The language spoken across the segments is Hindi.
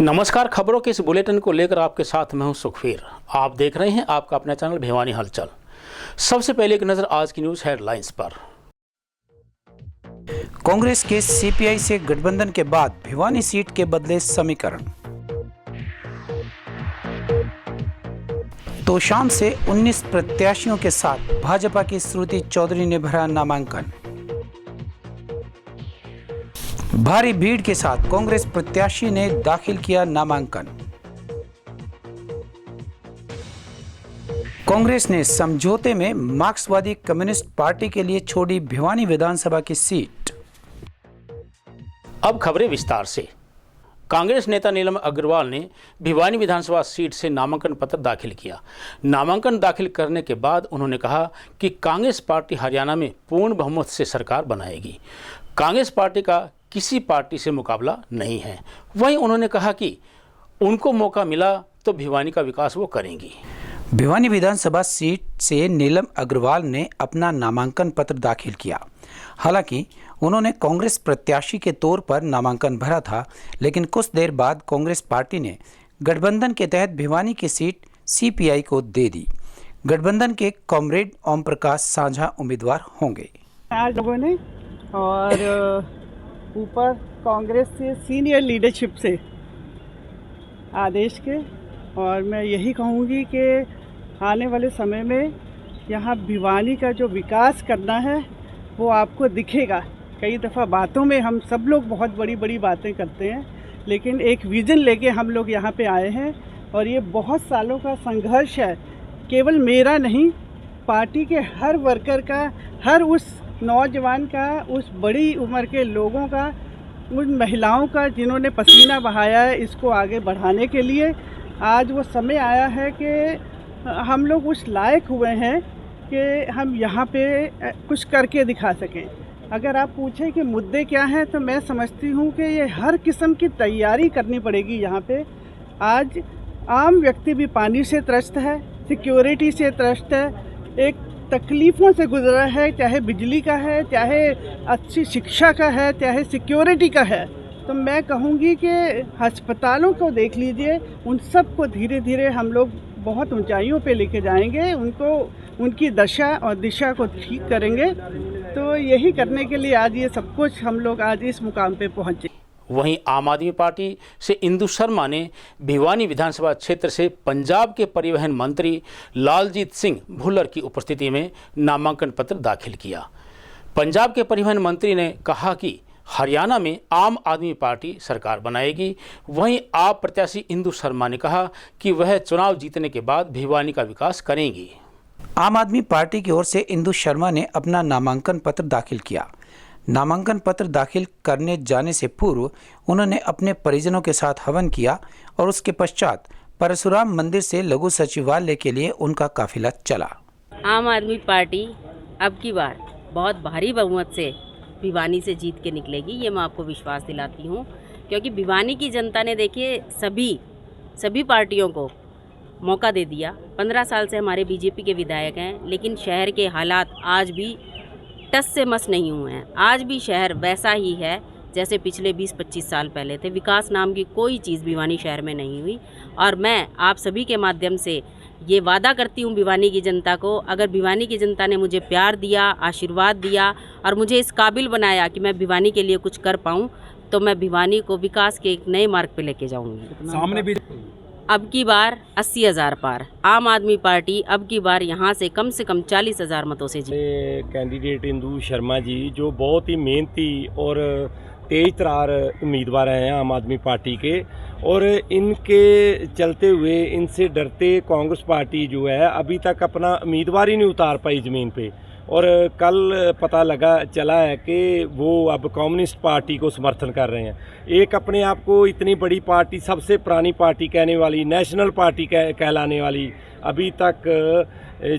नमस्कार। खबरों के इस बुलेटिन को लेकर आपके साथ मैं हूं सुखवीर। आप देख रहे हैं आपका अपना चैनल भिवानी हलचल। सबसे पहले एक नजर आज की न्यूज हेडलाइंस पर। कांग्रेस के सीपीआई से गठबंधन के बाद भिवानी सीट के बदले समीकरण। तोशाम से 19 प्रत्याशियों के साथ भाजपा की श्रुति चौधरी ने भरा नामांकन। भारी भीड़ के साथ कांग्रेस प्रत्याशी ने दाखिल किया नामांकन। कांग्रेस ने समझौते में मार्क्सवादी कम्युनिस्ट पार्टी के लिए छोड़ी भिवानी विधानसभा की सीट। अब खबरें विस्तार से। कांग्रेस नेता नीलम अग्रवाल ने भिवानी विधानसभा सीट से नामांकन पत्र दाखिल किया। नामांकन दाखिल करने के बाद उन्होंने कहा कि कांग्रेस पार्टी हरियाणा में पूर्ण बहुमत से सरकार बनाएगी। कांग्रेस पार्टी का किसी पार्टी से मुकाबला नहीं है। वहीं उन्होंने कहा कि उनको मौका मिला तो भिवानी का विकास वो करेंगी। भिवानी विधानसभा सीट से नीलम अग्रवाल ने अपना नामांकन पत्र दाखिल किया। हालांकि उन्होंने कांग्रेस प्रत्याशी के तौर पर नामांकन भरा था, लेकिन कुछ देर बाद कांग्रेस पार्टी ने गठबंधन के तहत भिवानी की सीट सीपीआई को दे दी। गठबंधन के कॉमरेड ओम प्रकाश साझा उम्मीदवार होंगे। आज लोगों ने और ऊपर कांग्रेस से सीनियर लीडरशिप से आदेश के, और मैं यही कहूँगी कि आने वाले समय में यहाँ भिवानी का जो विकास करना है वो आपको दिखेगा। कई दफ़ा बातों में हम सब लोग बहुत बड़ी बड़ी बातें करते हैं, लेकिन एक विज़न लेके हम लोग यहाँ पे आए हैं और ये बहुत सालों का संघर्ष है। केवल मेरा नहीं, पार्टी के हर वर्कर का, हर उस नौजवान का, उस बड़ी उम्र के लोगों का, उन महिलाओं का जिन्होंने पसीना बहाया है इसको आगे बढ़ाने के लिए। आज वो समय आया है कि हम लोग उस लायक हुए हैं कि हम यहाँ पे कुछ करके दिखा सकें। अगर आप पूछें कि मुद्दे क्या हैं, तो मैं समझती हूँ कि ये हर किस्म की तैयारी करनी पड़ेगी यहाँ पे। आज आम व्यक्ति भी पानी से त्रस्त है, सिक्योरिटी से त्रस्त है, एक तकलीफ़ों से गुजरा है, चाहे बिजली का है, चाहे अच्छी शिक्षा का है, चाहे सिक्योरिटी का है। तो मैं कहूँगी कि अस्पतालों को देख लीजिए, उन सब को धीरे धीरे हम लोग बहुत ऊंचाइयों पे लेके जाएंगे, उनको उनकी दशा और दिशा को ठीक करेंगे। तो यही करने के लिए आज ये सब कुछ हम लोग आज इस मुकाम पे पहुँचे। वहीं आम आदमी पार्टी से इंदु शर्मा ने भिवानी विधानसभा क्षेत्र से पंजाब के परिवहन मंत्री लालजीत सिंह भुल्लर की उपस्थिति में नामांकन पत्र दाखिल किया। पंजाब के परिवहन मंत्री ने कहा कि हरियाणा में आम आदमी पार्टी सरकार बनाएगी। वहीं आप प्रत्याशी इंदु शर्मा ने कहा कि वह चुनाव जीतने के बाद भिवानी का विकास करेंगी। आम आदमी पार्टी की ओर से इंदु शर्मा ने अपना नामांकन पत्र दाखिल किया। नामांकन पत्र दाखिल करने जाने से पूर्व उन्होंने अपने परिजनों के साथ हवन किया और उसके पश्चात परशुराम मंदिर से लघु सचिवालय के लिए उनका काफिला चला। आम आदमी पार्टी अब की बार बहुत भारी बहुमत से भिवानी से जीत के निकलेगी, ये मैं आपको विश्वास दिलाती हूँ। क्योंकि भिवानी की जनता ने देखिए सभी पार्टियों को मौका दे दिया। 15 साल से हमारे बीजेपी के विधायक हैं, लेकिन शहर के हालात आज भी टस से मस नहीं हुए हैं। आज भी शहर वैसा ही है जैसे पिछले 20-25 साल पहले थे। विकास नाम की कोई चीज़ भिवानी शहर में नहीं हुई। और मैं आप सभी के माध्यम से ये वादा करती हूँ भिवानी की जनता को, अगर भिवानी की जनता ने मुझे प्यार दिया, आशीर्वाद दिया और मुझे इस काबिल बनाया कि मैं भिवानी के लिए कुछ कर पाऊँ, तो मैं भिवानी को विकास के एक नए मार्ग पे लेके जाऊँगी। सामने भी अब की बार 80,000 पार आम आदमी पार्टी अब की बार यहाँ से कम 40,000 मतों से जीती। कैंडिडेट इंदु शर्मा जी जो बहुत ही मेहनती और तेज तरार उम्मीदवार हैं आम आदमी पार्टी के, और इनके चलते हुए इनसे डरते कांग्रेस पार्टी जो है अभी तक अपना उम्मीदवार ही नहीं उतार पाई ज़मीन पे। और कल पता चला है कि वो अब कम्युनिस्ट पार्टी को समर्थन कर रहे हैं। एक अपने आप को इतनी बड़ी पार्टी, सबसे पुरानी पार्टी कहने वाली, नेशनल पार्टी कहलाने वाली, अभी तक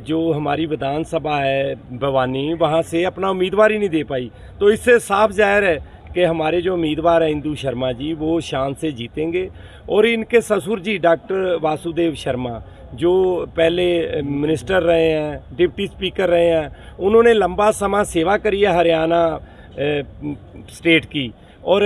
जो हमारी विधानसभा है भिवानी, वहाँ से अपना उम्मीदवार ही नहीं दे पाई। तो इससे साफ जाहिर है कि हमारे जो उम्मीदवार हैं इंदु शर्मा जी वो शान से जीतेंगे। और इनके ससुर जी डॉक्टर वासुदेव शर्मा जो पहले मिनिस्टर रहे हैं, डिप्टी स्पीकर रहे हैं, उन्होंने लंबा समय सेवा करी है हरियाणा स्टेट की, और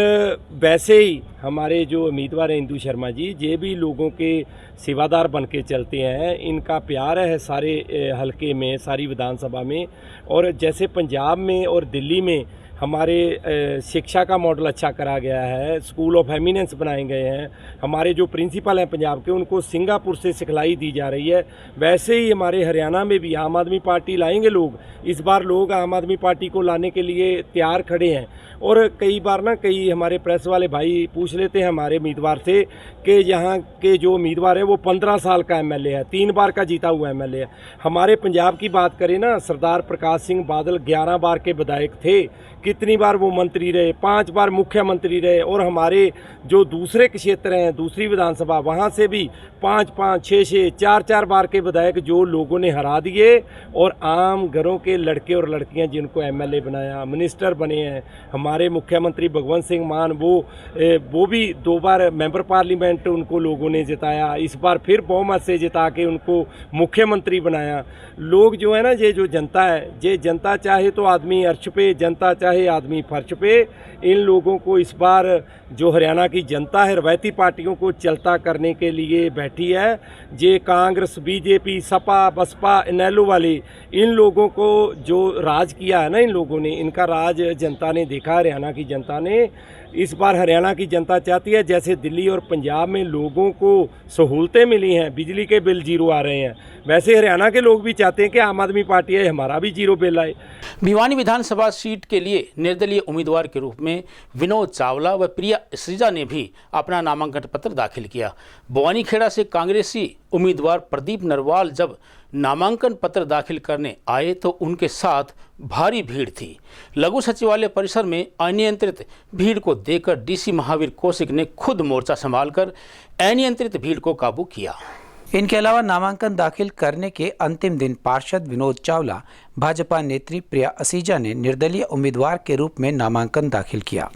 वैसे ही हमारे जो उम्मीदवार हैं इंदू शर्मा जी, ये भी लोगों के सेवादार बन के चलते हैं। इनका प्यार है सारे हलके में, सारी विधानसभा में। और जैसे पंजाब में और दिल्ली में हमारे शिक्षा का मॉडल अच्छा करा गया है, स्कूल ऑफ एमिनेंस बनाए गए हैं, हमारे जो प्रिंसिपल हैं पंजाब के उनको सिंगापुर से सिखलाई दी जा रही है, वैसे ही हमारे हरियाणा में भी आम आदमी पार्टी लाएंगे लोग। इस बार लोग आम आदमी पार्टी को लाने के लिए तैयार खड़े हैं। और कई बार ना कई हमारे प्रेस वाले भाई पूछ लेते हैं हमारे उम्मीदवार से कि यहाँ के जो उम्मीदवार है वो 15 साल का एमएलए है, 3 बार का जीता हुआ एमएलए है। हमारे पंजाब की बात करें ना, सरदार प्रकाश सिंह बादल 11 बार के विधायक थे, कितनी बार वो मंत्री रहे, 5 बार मुख्यमंत्री रहे। और हमारे जो दूसरे क्षेत्र हैं, दूसरी विधानसभा, वहाँ से भी 5-5, 6-6, 4-4 बार के विधायक जो लोगों ने हरा दिए। और आम घरों के लड़के और लड़कियां जिनको एमएलए बनाया, मिनिस्टर बने हैं। हमारे मुख्यमंत्री भगवंत सिंह मान वो भी 2 बार मेंबर पार्लियामेंट उनको लोगों ने जिताया, इस बार फिर बहुमत से जिता के उनको मुख्यमंत्री बनाया। लोग जो है ना, ये जो जनता है, ये जनता चाहे तो आदमी अर्श पे, जनता चाहे आदमी फर्श पे। इन लोगों को इस बार जो हरियाणा की जनता है रवायती पार्टियों को चलता करने के लिए बैठी है। ये कांग्रेस, बीजेपी, सपा, बसपा, इनेलो वाले, इन लोगों को जो राज किया है ना, इन लोगों ने, इनका राज जनता ने देखा, हरियाणा की जनता ने। इस बार हरियाणा की जनता चाहती है जैसे दिल्ली और पंजाब में लोगों को सहूलतें मिली हैं, बिजली के बिल 0 आ रहे हैं, वैसे हरियाणा के लोग भी चाहते हैं कि आम आदमी पार्टी है, हमारा भी 0 बिल आए। भिवानी विधानसभा सीट के लिए निर्दलीय उम्मीदवार के रूप में विनोद चावला व प्रिया सृजा ने भी अपना नामांकन पत्र दाखिल किया। बवानीखेड़ा से कांग्रेसी उम्मीदवार प्रदीप नरवाल जब नामांकन पत्र दाखिल करने आए तो उनके साथ भारी भीड़ थी। लघु सचिवालय परिसर में अनियंत्रित भीड़ को देखकर डीसी महावीर कौशिक ने खुद मोर्चा संभालकर अनियंत्रित भीड़ को काबू किया। इनके अलावा नामांकन दाखिल करने के अंतिम दिन पार्षद विनोद चावला, भाजपा नेत्री प्रिया असीजा ने निर्दलीय उम्मीदवार के रूप में नामांकन दाखिल किया।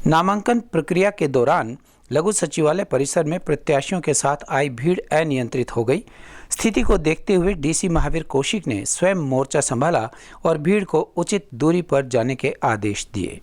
नामांकन प्रक्रिया के दौरान लघु सचिवालय परिसर में प्रत्याशियों के साथ आई भीड़ अनियंत्रित हो गई। स्थिति को देखते हुए डीसी महावीर कौशिक ने स्वयं मोर्चा संभाला और भीड़ को उचित दूरी पर जाने के आदेश दिए।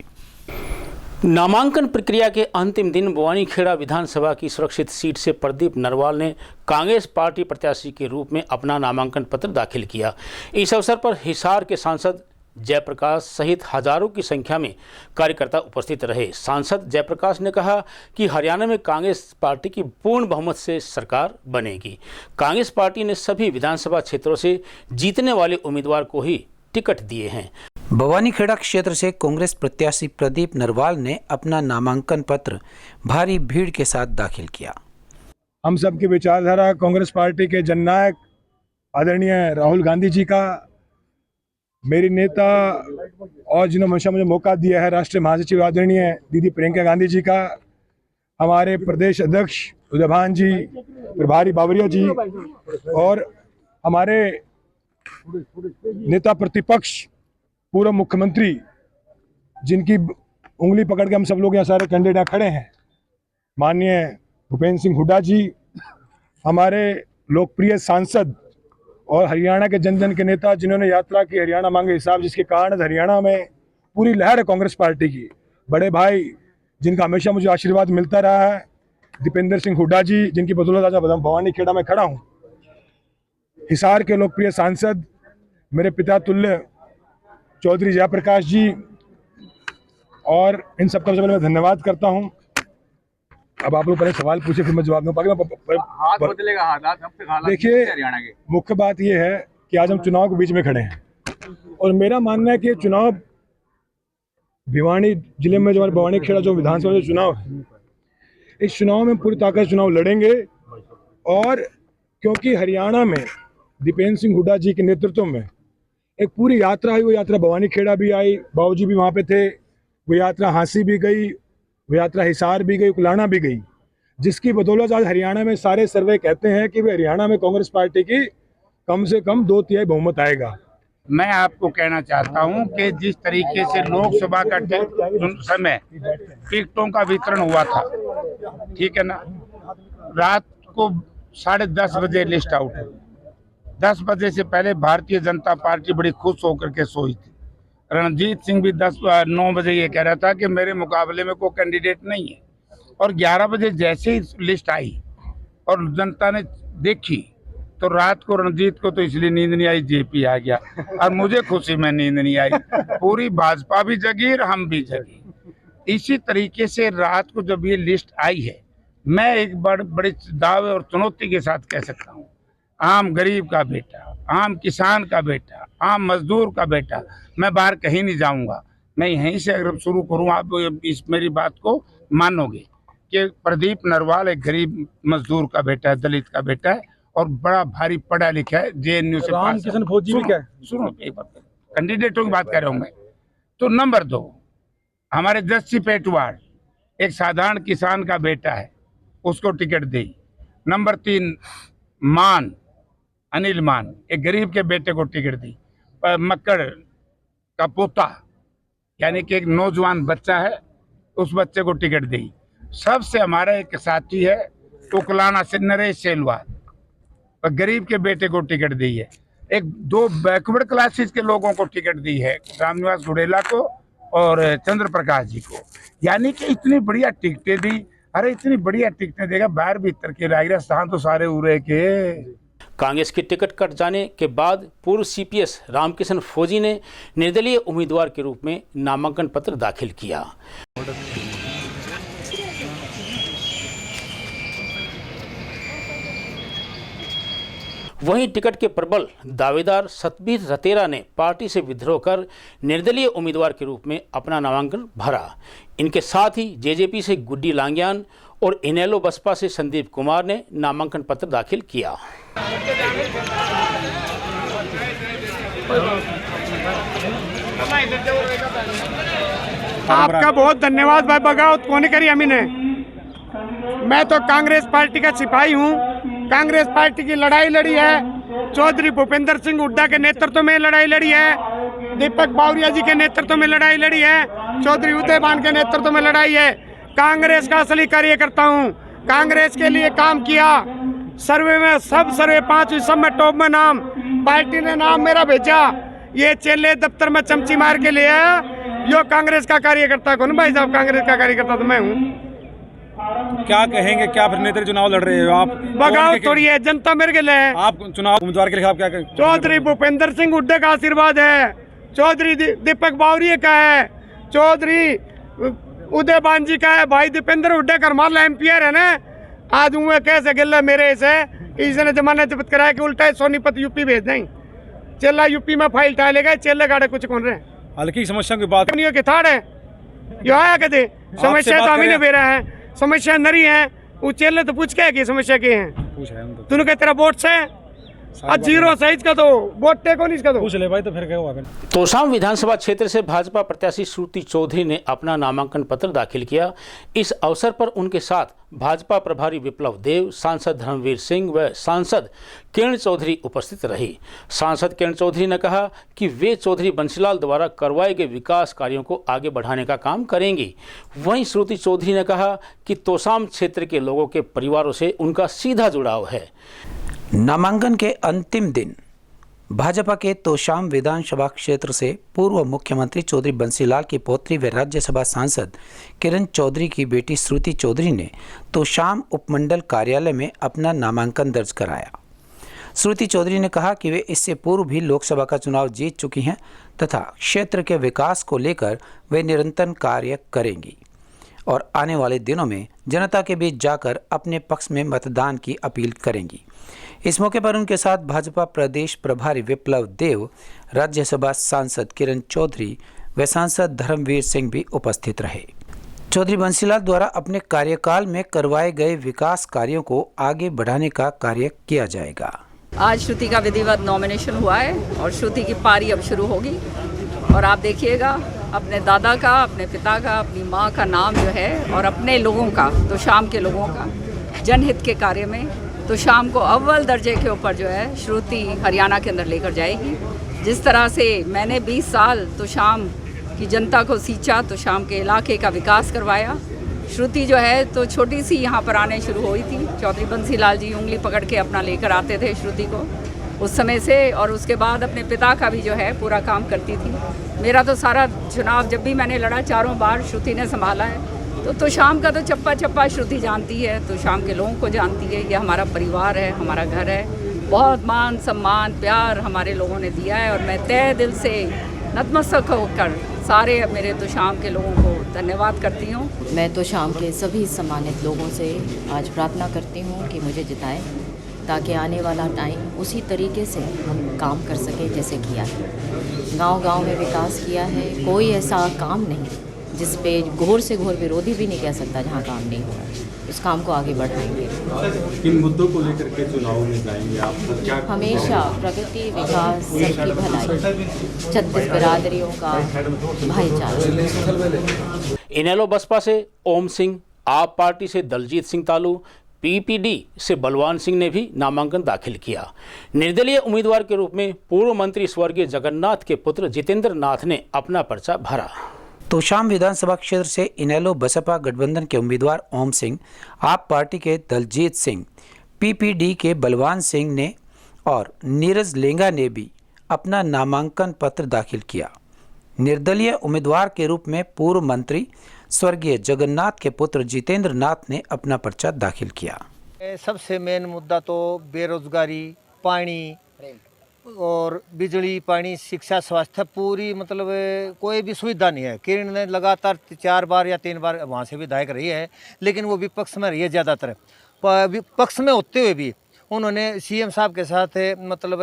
नामांकन प्रक्रिया के अंतिम दिन बवानीखेड़ा विधानसभा की सुरक्षित सीट से प्रदीप नरवाल ने कांग्रेस पार्टी प्रत्याशी के रूप में अपना नामांकन पत्र दाखिल किया। इस अवसर पर हिसार के सांसद जयप्रकाश सहित हजारों की संख्या में कार्यकर्ता उपस्थित रहे। सांसद जयप्रकाश ने कहा कि हरियाणा में कांग्रेस पार्टी की पूर्ण बहुमत से सरकार बनेगी। कांग्रेस पार्टी ने सभी विधानसभा क्षेत्रों से जीतने वाले उम्मीदवार को ही टिकट दिए हैं। बवानीखेड़ा क्षेत्र से कांग्रेस प्रत्याशी प्रदीप नरवाल ने अपना नामांकन पत्र भारी भीड़ के साथ दाखिल किया। हम सब की विचारधारा कांग्रेस पार्टी के जननायक आदरणीय राहुल गांधी जी का, मेरी नेता और जिन्होंने हमेशा मुझे मौका दिया है राष्ट्रीय महासचिव आदरणीय दीदी प्रियंका गांधी जी का, हमारे प्रदेश अध्यक्ष उदयभान जी, प्रभारी बावरिया जी, और हमारे नेता प्रतिपक्ष पूर्व मुख्यमंत्री जिनकी उंगली पकड़ के हम सब लोग यहाँ सारे कैंडिडेट खड़े हैं, माननीय भूपेंद्र सिंह हुड्डा जी, हमारे लोकप्रिय सांसद और हरियाणा के जन जन के नेता जिन्होंने यात्रा की हरियाणा मांगे हिसाब, जिसके कारण हरियाणा में पूरी लहर है कांग्रेस पार्टी की। बड़े भाई जिनका हमेशा मुझे आशीर्वाद मिलता रहा है, दीपेंद्र सिंह हुड्डा जी, जिनकी बदौलत आज भवानीखेड़ा में खड़ा हूँ। हिसार के लोकप्रिय सांसद मेरे पिता तुल्य चौधरी जयप्रकाश जी, और इन सबका सबसे पहले मैं धन्यवाद करता हूं। अब आप लोग पहले सवाल पूछे फिर मैं जवाब दूं। हाथ बदलेगा, हाथ देखिए, मुख्य बात यह है कि आज हम चुनाव के बीच में खड़े हैं और मेरा मानना है कि चुनाव भिवानी जिले में जो बवानीखेड़ा जो विधानसभा जो चुनाव है, इस चुनाव में पूरी ताकत चुनाव लड़ेंगे। और क्योंकि हरियाणा में दीपेंद्र सिंह हुड्डा जी के नेतृत्व में एक पूरी यात्रा आई, वो यात्रा बवानीखेड़ा भी आई, बाबूजी भी वहाँ पे थे, वो यात्रा हांसी भी गई, वो यात्रा हिसार भी गई, कुलाना भी गई, जिसकी बदौलत आज हरियाणा में सारे सर्वे कहते हैं कि वे हरियाणा में कांग्रेस पार्टी की कम से कम 2/3 बहुमत आएगा। मैं आपको कहना चाहता हूं कि जिस तरीके से लोकसभा का समय टिकटों का वितरण हुआ था, ठीक है ना, रात को 10:30 बजे लिस्ट आउट हुई। 10 बजे से पहले भारतीय जनता पार्टी बड़ी खुश होकर के सोई थी। रणजीत सिंह भी 9 बजे ये कह रहा था कि मेरे मुकाबले में कोई कैंडिडेट नहीं है, और 11 बजे जैसे ही लिस्ट आई और जनता ने देखी तो रात को रणजीत को तो इसलिए नींद नहीं आई, जेपी आ गया, और मुझे खुशी में नींद नहीं आई। पूरी भाजपा भी जगी और हम भी जगी। इसी तरीके से रात को जब ये लिस्ट आई है, मैं एक बड़े दावे और चुनौती के साथ कह सकता हूँ, आम गरीब का बेटा, आम किसान का बेटा, आम मजदूर का बेटा, मैं बाहर कहीं नहीं जाऊंगा। मैं यहीं से अगर शुरू करूँ, आप इस मेरी बात को मानोगे कि प्रदीप नरवाल एक गरीब मजदूर का बेटा है, दलित का बेटा है, और बड़ा भारी पढ़ा लिखा है, JNU से राम किशन फौजी भी क्या है? सुनो एक बात, कैंडिडेटों की बात कर रहा हूँ मैं। तो नंबर 2, हमारे जस्सी पेटवाड़ एक साधारण किसान का बेटा है, उसको टिकट दी। नंबर 3, मान अनिल मान एक गरीब के बेटे को टिकट दी। मक्कड़ का पोता यानी कि एक नौजवान बच्चा है, उस बच्चे को टिकट दी। सबसे हमारा एक साथी है उकलाना से नरेश सेलवाल, गरीब के बेटे को टिकट दी है। 2 बैकवर्ड क्लासेस के लोगों को टिकट दी है, रामनिवास घुड़ेला को और चंद्र प्रकाश जी को। यानी कि इतनी बढ़िया टिकटें दी। अरे इतनी बढ़िया टिकटें देगा, बाहर भीतर के राजस्थान तो सारे उरे के। कांग्रेस की टिकट कट जाने के बाद पूर्व CPS रामकिशन फौजी ने निर्दलीय उम्मीदवार के रूप में नामांकन पत्र दाखिल किया। वहीं टिकट के प्रबल दावेदार सतबीर रतेरा ने पार्टी से विद्रोह कर निर्दलीय उम्मीदवार के रूप में अपना नामांकन भरा। इनके साथ ही JJP से गुड्डी लांग्यान और इनेलो बसपा से संदीप कुमार ने नामांकन पत्र दाखिल किया। आपका बहुत धन्यवाद भाई, बगावत कौन करी हमी ने। मैं तो कांग्रेस पार्टी का सिपाही हूँ। कांग्रेस पार्टी की लड़ाई लड़ी है, चौधरी भूपेंद्र सिंह हुड्डा के नेतृत्व में लड़ाई लड़ी है, दीपक बावरिया जी के नेतृत्व में लड़ाई लड़ी है, चौधरी उदयभान के नेतृत्व में लड़ाई है। कांग्रेस का असली कार्यकर्ता हूँ, कांग्रेस के लिए काम किया। सर्वे में सर्वे 5 सब में टॉप में नाम, पार्टी ने नाम मेरा भेजा। ये चेले दफ्तर में चमची मार के ले आया, यो कांग्रेस का कार्यकर्ता कौन भाई साहब? कांग्रेस का कार्यकर्ता तो मैं हूँ। क्या कहेंगे, क्या फिर नेता चुनाव लड़ रहे हो आप? बगाओ थोड़ी है, जनता मेरे के लिए। आप चुनाव उम्मीदवार के लिए आप क्या कहेंगे? चौधरी भूपेंद्र सिंह हुड्डा का आशीर्वाद है, चौधरी दीपक बावरिया का है, चौधरी उदयभान जी का है। भाई दीपेंद्र हुड्डा का मामला एम्पियर है ना, आज हुए कैसे गिल्ला मेरे से इसने जमाने जब्त कराया कि उल्टा सोनीपत यूपी भेज दें। चेला यूपी में फाइल टाले लेगा, चेले गाड़े कुछ कौन रहे। हल्की समस्या की बात नहीं के थाड़ है, यो आया कहते समस्या तो हम ही ने बेरा है, समस्या नरी है। वो चेले तो पूछ के समस्या के हैं, पूछ रहे हैं तूने कह तेरा वोट से जीरो साइज का तो वोट टेको नहीं इसका तो पूछ ले भाई, तो फिर क्या हुआ? तोशाम विधानसभा क्षेत्र से भाजपा प्रत्याशी श्रुति चौधरी ने अपना नामांकन पत्र दाखिल किया। इस अवसर पर उनके साथ भाजपा प्रभारी विप्लव देव, सांसद धर्मवीर सिंह व सांसद किरण चौधरी उपस्थित रही। सांसद किरण चौधरी ने कहा कि वे चौधरी बंसीलाल द्वारा करवाए गए विकास कार्यों को आगे बढ़ाने का काम करेंगी। वहीं श्रुति चौधरी ने कहा कि तोशाम क्षेत्र के लोगों के परिवारों से उनका सीधा जुड़ाव है। नामांकन के अंतिम दिन भाजपा के तोशाम विधानसभा क्षेत्र से पूर्व मुख्यमंत्री चौधरी बंसीलाल की पौत्री व राज्यसभा सांसद किरण चौधरी की बेटी श्रुति चौधरी ने तोशाम उपमंडल कार्यालय में अपना नामांकन दर्ज कराया। श्रुति चौधरी ने कहा कि वे इससे पूर्व भी लोकसभा का चुनाव जीत चुकी हैं तथा क्षेत्र के विकास को लेकर वे निरंतर कार्य करेंगी और आने वाले दिनों में जनता के बीच जाकर अपने पक्ष में मतदान की अपील करेंगी। इस मौके पर उनके साथ भाजपा प्रदेश प्रभारी विप्लव देव, राज्यसभा सांसद किरण चौधरी व सांसद धर्मवीर सिंह भी उपस्थित रहे। चौधरी बंसीलाल द्वारा अपने कार्यकाल में करवाए गए विकास कार्यों को आगे बढ़ाने का कार्य किया जाएगा। आज श्रुति का विधिवत नॉमिनेशन हुआ है और श्रुति की पारी अब शुरू होगी और आप देखिएगा अपने दादा का, अपने पिता का, अपनी माँ का नाम जो है और अपने लोगों का, तो शाम के लोगों का जनहित के कार्य में तो शाम को अव्वल दर्जे के ऊपर जो है श्रुति हरियाणा के अंदर लेकर जाएगी। जिस तरह से मैंने 20 साल तो शाम की जनता को सींचा, तो शाम के इलाके का विकास करवाया। श्रुति जो है तो छोटी सी यहाँ पर आने शुरू हुई थी, चौधरी बंसीलाल जी उंगली पकड़ के अपना लेकर आते थे श्रुति को। उस समय से, और उसके बाद अपने पिता का भी जो है पूरा काम करती थी। मेरा तो सारा चुनाव जब भी मैंने लड़ा 4 बार श्रुति ने संभाला है। तो शाम का तो चप्पा चप्पा श्रुति जानती है, तो शाम के लोगों को जानती है। ये हमारा परिवार है, हमारा घर है। बहुत मान सम्मान प्यार हमारे लोगों ने दिया है, और मैं तहे दिल से नतमस्तक होकर सारे मेरे तो शाम के लोगों को धन्यवाद करती हूँ। मैं तो शाम के सभी सम्मानित लोगों से आज प्रार्थना करती हूँ कि मुझे जिताएं, ताकि आने वाला टाइम उसी तरीके से हम काम कर सकें जैसे किया है। गांव-गांव में विकास किया है, कोई ऐसा काम नहीं जिस पे घोर से घोर विरोधी भी नहीं कह सकता जहां काम नहीं हुआ। उस काम को आगे बढ़ाएंगे। किन मुद्दों को लेकर के चुनाव में जाएंगे आप? क्या हमेशा प्रगति, विकास, सबकी भलाई, 36 बिरादरियों का भाईचारा। इनेलो बसपा से ओम सिंह, आप पार्टी से दलजीत सिंह तालू, पीपीडी से बलवान सिंह ने भी नामांकन दाखिल किया। निर्दलीय उम्मीदवार के रूप में पूर्व मंत्री स्वर्गीय जगन्नाथ के पुत्र जितेंद्र नाथ ने अपना पर्चा भरा। तोशाम विधानसभा क्षेत्र से इनेलो बसपा गठबंधन के उम्मीदवार ओम सिंह, आप पार्टी के दलजीत सिंह, पीपीडी के बलवान सिंह ने और नीरज लेंगा ने भी अपना नामांकन पत्र दाखिल किया। निर्दलीय उम्मीदवार के रूप में पूर्व मंत्री स्वर्गीय जगन्नाथ के पुत्र जितेंद्र नाथ ने अपना पर्चा दाखिल किया। सबसे मेन मुद्दा तो बेरोजगारी, पानी और बिजली, पानी, शिक्षा, स्वास्थ्य, पूरी मतलब कोई भी सुविधा नहीं है। किरण ने लगातार 4 बार या 3 बार वहाँ से विधायक रही है, लेकिन वो विपक्ष में रही है ज़्यादातर। विपक्ष में होते हुए भी उन्होंने सीएम साहब के साथ मतलब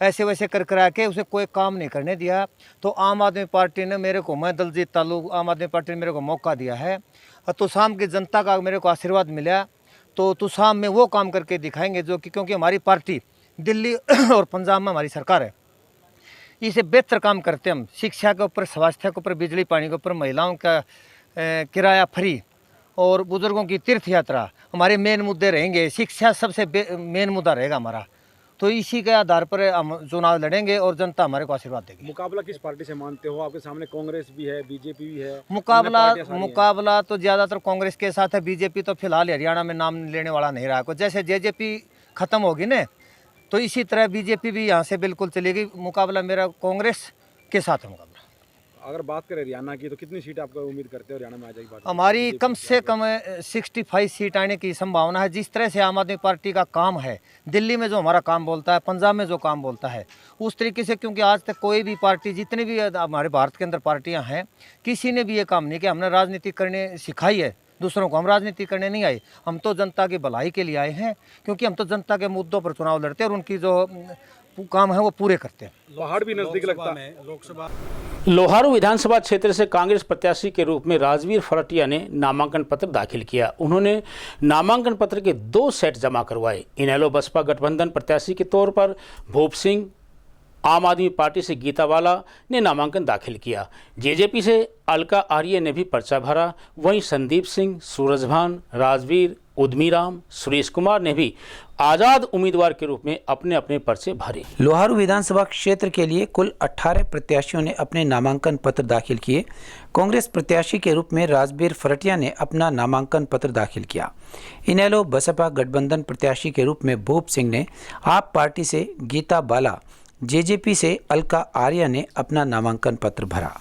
ऐसे वैसे कर करा के उसे कोई काम नहीं करने दिया। तो आम आदमी पार्टी ने मेरे को, मैं दलजीत तालू, आम आदमी पार्टी ने मेरे को मौका दिया है। तो शाम की जनता का मेरे को आशीर्वाद मिला, तो शाम में वो काम करके दिखाएंगे जो कि, क्योंकि हमारी पार्टी दिल्ली और पंजाब में हमारी सरकार है, इसे बेहतर काम करते हम। शिक्षा के ऊपर, स्वास्थ्य के ऊपर, बिजली पानी के ऊपर, महिलाओं का किराया फ्री और बुजुर्गों की तीर्थ यात्रा हमारे मेन मुद्दे रहेंगे। शिक्षा सबसे मेन मुद्दा रहेगा हमारा। तो इसी के आधार पर हम चुनाव लड़ेंगे और जनता हमारे को आशीर्वाद देगी। मुकाबला किस पार्टी से मानते हो? आपके सामने कांग्रेस भी है, बीजेपी भी है। मुकाबला तो ज़्यादातर कांग्रेस के साथ है। बीजेपी तो फिलहाल हरियाणा में नाम लेने वाला नहीं रहा। जैसे जेजेपी खत्म होगी ना, तो इसी तरह बीजेपी भी यहाँ से बिल्कुल चलेगी। मुकाबला मेरा कांग्रेस के साथ है। मुकाबला अगर बात करें हरियाणा की, तो कितनी सीट आप उम्मीद करते हो हरियाणा में आ जाएगी? हमारी कम से कम 65 सीट आने की संभावना है। जिस तरह से आम आदमी पार्टी का काम है, दिल्ली में जो हमारा काम बोलता है, पंजाब में जो काम बोलता है, उस तरीके से, क्योंकि आज तक कोई भी पार्टी, जितनी भी हमारे भारत के अंदर पार्टियां हैं, किसी ने भी ये काम नहीं किया। हमने राजनीति करने सिखाई है दूसरों को, हम राजनीति करने नहीं आए। हम तो जनता की भलाई के लिए आए हैं, क्योंकि हम तो जनता के मुद्दों पर चुनाव लड़ते हैं और उनकी जो काम है वो पूरे करते हैं। लोहार भी नजदीक लगता है। लोकसभा लोहारू विधानसभा क्षेत्र से कांग्रेस प्रत्याशी के रूप में राजवीर फरटिया ने नामांकन पत्र दाखिल किया। उन्होंने नामांकन पत्र के 2 सेट जमा करवाए। इनेलो बसपा गठबंधन प्रत्याशी के तौर पर भूप सिंह, आम आदमी पार्टी से गीता वाला ने नामांकन दाखिल किया। जेजेपी से अलका आर्य ने भी पर्चा भरा। वहीं संदीप सिंह, सूरजभान, राजवीर, उद्मीराम, सुरेश कुमार ने भी आज़ाद उम्मीदवार के रूप में अपने अपने पर्चे भरे। लोहारू विधानसभा क्षेत्र के लिए कुल 18 प्रत्याशियों ने अपने नामांकन पत्र दाखिल किए। कांग्रेस प्रत्याशी के रूप में राजवीर फरटिया ने अपना नामांकन पत्र दाखिल किया। इनेलो बसपा गठबंधन प्रत्याशी के रूप में भूप सिंह ने, आप पार्टी से गीता बाला, जेजेपी से अलका आर्य ने अपना नामांकन पत्र भरा।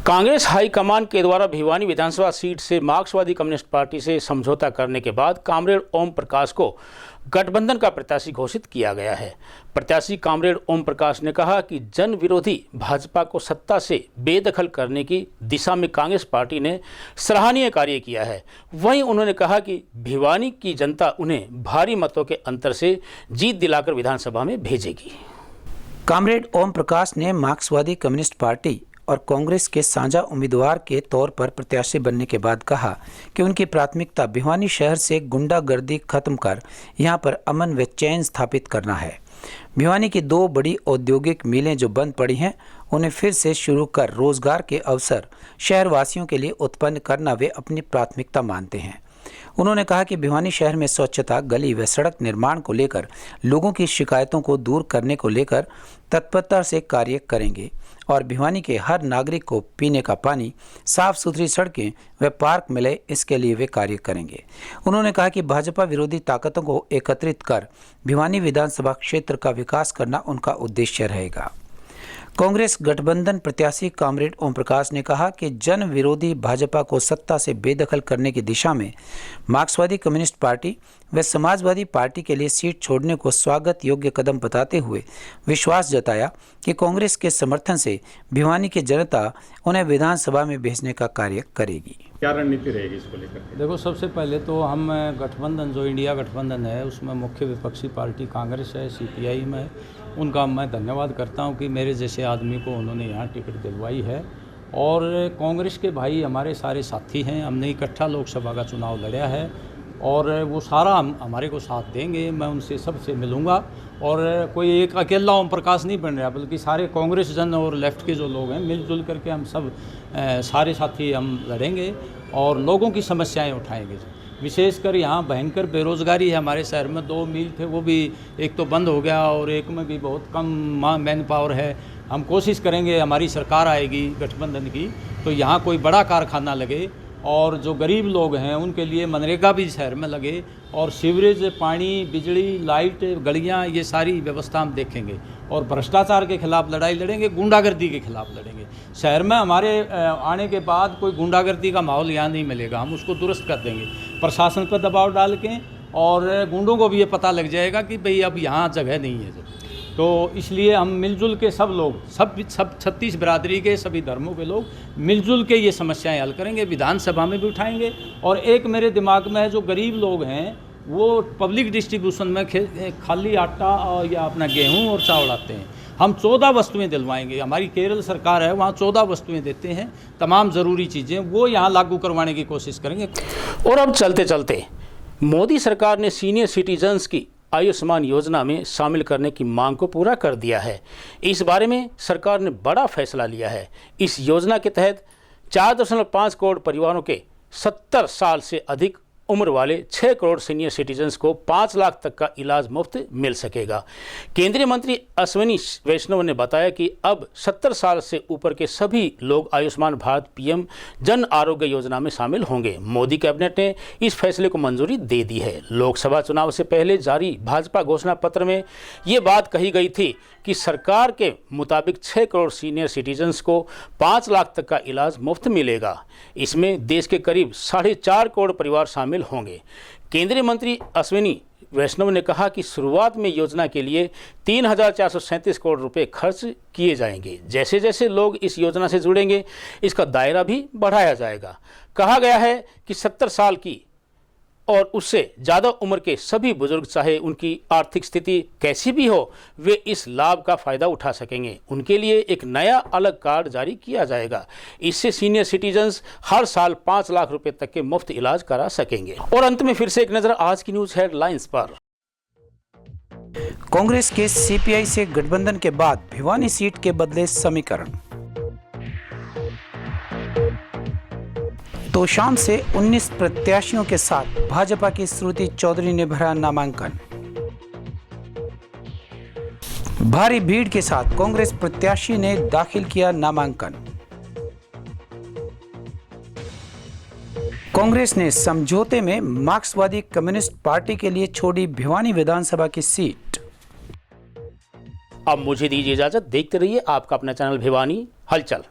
कांग्रेस हाईकमान के द्वारा भिवानी विधानसभा सीट से मार्क्सवादी कम्युनिस्ट पार्टी से समझौता करने के बाद कामरेड ओम प्रकाश को गठबंधन का प्रत्याशी घोषित किया गया है। प्रत्याशी कामरेड ओम प्रकाश ने कहा कि जन विरोधी भाजपा को सत्ता से बेदखल करने की दिशा में कांग्रेस पार्टी ने सराहनीय कार्य किया है। वहीं उन्होंने कहा कि भिवानी की जनता उन्हें भारी मतों के अंतर से जीत दिलाकर विधानसभा में भेजेगी। कामरेड ओम प्रकाश ने मार्क्सवादी कम्युनिस्ट पार्टी और कांग्रेस के साझा उम्मीदवार के तौर पर प्रत्याशी बनने के बाद कहा कि उनकी प्राथमिकता भिवानी शहर से गुंडागर्दी खत्म कर यहां पर अमन व चैन स्थापित करना है। भिवानी की 2 बड़ी औद्योगिक मिलें जो बंद पड़ी हैं, उन्हें फिर से शुरू कर रोजगार के अवसर शहरवासियों के लिए उत्पन्न करना वे अपनी प्राथमिकता मानते हैं। उन्होंने कहा कि भिवानी शहर में स्वच्छता, गली व सड़क निर्माण को लेकर लोगों की शिकायतों को दूर करने को लेकर तत्परता से कार्य करेंगे और भिवानी के हर नागरिक को पीने का पानी, साफ सुथरी सड़कें व पार्क मिले, इसके लिए वे कार्य करेंगे। उन्होंने कहा कि भाजपा विरोधी ताकतों को एकत्रित कर भिवानी विधानसभा क्षेत्र का विकास करना उनका उद्देश्य रहेगा। कांग्रेस गठबंधन प्रत्याशी कॉमरेड ओम प्रकाश ने कहा कि जन विरोधी भाजपा को सत्ता से बेदखल करने की दिशा में मार्क्सवादी कम्युनिस्ट पार्टी व समाजवादी पार्टी के लिए सीट छोड़ने को स्वागत योग्य कदम बताते हुए विश्वास जताया कि कांग्रेस के समर्थन से भिवानी की जनता उन्हें विधानसभा में भेजने का कार्य करेगी। क्या रणनीति रहेगी इसको लेकर? देखो, सबसे पहले तो हम गठबंधन जो इंडिया गठबंधन है उसमें मुख्य विपक्षी पार्टी कांग्रेस है, CPI में है, उनका मैं धन्यवाद करता हूं कि मेरे जैसे आदमी को उन्होंने यहां टिकट दिलवाई है। और कांग्रेस के भाई हमारे सारे साथी हैं, हमने इकट्ठा लोकसभा का चुनाव लड़ा है और वो सारा हमारे को साथ देंगे। मैं उनसे सबसे मिलूँगा और कोई एक अकेला ओम प्रकाश नहीं बन रहा, बल्कि सारे कांग्रेस जन और लेफ्ट के जो लोग हैं मिलजुल करके हम सब सारे साथी हम लड़ेंगे और लोगों की समस्याएं उठाएंगे। विशेषकर यहाँ भयंकर बेरोज़गारी है हमारे शहर में। 2 मिल थे, वो भी एक तो बंद हो गया और एक में भी बहुत कम मैन पावर है। हम कोशिश करेंगे, हमारी सरकार आएगी गठबंधन की तो यहाँ कोई बड़ा कारखाना लगे और जो गरीब लोग हैं उनके लिए मनरेगा भी शहर में लगे और सीवरेज, पानी, बिजली, लाइट, गलियाँ, ये सारी व्यवस्था हम देखेंगे और भ्रष्टाचार के खिलाफ लड़ाई लड़ेंगे, गुंडागर्दी के खिलाफ लड़ेंगे। शहर में हमारे आने के बाद कोई गुंडागर्दी का माहौल यहाँ नहीं मिलेगा, हम उसको दुरुस्त कर देंगे प्रशासन पर दबाव डाल के और गुंडों को भी ये पता लग जाएगा कि भाई अब यहाँ जगह नहीं है। तो इसलिए हम मिलजुल के सब लोग, सब 36 बिरादरी के सभी धर्मों के लोग मिलजुल के ये समस्याएं हल करेंगे, विधानसभा में भी उठाएंगे। और एक मेरे दिमाग में है, जो गरीब लोग हैं वो पब्लिक डिस्ट्रीब्यूशन में खाली आटा और या अपना गेहूं और चावल आते हैं, हम 14 वस्तुएं दिलवाएंगे। हमारी केरल सरकार है, वहाँ 14 वस्तुएं देते हैं, तमाम ज़रूरी चीज़ें वो यहाँ लागू करवाने की कोशिश करेंगे। और अब चलते चलते मोदी सरकार ने सीनियर सिटीजन्स की आयुष्मान योजना में शामिल करने की मांग को पूरा कर दिया है। इस बारे में सरकार ने बड़ा फैसला लिया है। इस योजना के तहत 4.5 करोड़ परिवारों के 70 साल से अधिक उम्र वाले 6 करोड़ सीनियर सिटीजन्स को 5 लाख तक का इलाज मुफ्त मिल सकेगा। केंद्रीय मंत्री अश्विनी वैष्णव ने बताया कि अब 70 साल से ऊपर के सभी लोग आयुष्मान भारत PM जन आरोग्य योजना में शामिल होंगे। मोदी कैबिनेट ने इस फैसले को मंजूरी दे दी है। लोकसभा चुनाव से पहले जारी भाजपा घोषणा पत्र में ये बात कही गई थी कि सरकार के मुताबिक 6 करोड़ सीनियर सिटीजन्स को 5 लाख तक का इलाज मुफ्त मिलेगा। इसमें देश के करीब 4.5 करोड़ परिवार शामिल होंगे। केंद्रीय मंत्री अश्विनी वैष्णव ने कहा कि शुरुआत में योजना के लिए 3,437 करोड़ रुपए खर्च किए जाएंगे। जैसे जैसे लोग इस योजना से जुड़ेंगे, इसका दायरा भी बढ़ाया जाएगा। कहा गया है कि 70 साल की और उससे ज़्यादा उम्र के सभी बुजुर्ग, चाहे उनकी आर्थिक स्थिति कैसी भी हो, वे इस लाभ का फ़ायदा उठा सकेंगे। उनके लिए एक नया अलग कार्ड जारी किया जाएगा। इससे सीनियर सिटीजन्स हर साल 5 लाख रुपए तक के मुफ्त इलाज करा सकेंगे। और अंत में फिर से एक नज़र आज की न्यूज़ हेडलाइंस पर। कांग्रेस के CPI से गठबंधन के बाद भिवानी सीट के बदले समीकरण। तो शाम से 19 प्रत्याशियों के साथ भाजपा की श्रुति चौधरी ने भरा नामांकन। भारी भीड़ के साथ कांग्रेस प्रत्याशी ने दाखिल किया नामांकन। कांग्रेस ने समझौते में मार्क्सवादी कम्युनिस्ट पार्टी के लिए छोड़ी भिवानी विधानसभा की सीट। अब मुझे दीजिए इजाजत। देखते रहिए आपका अपना चैनल भिवानी हलचल।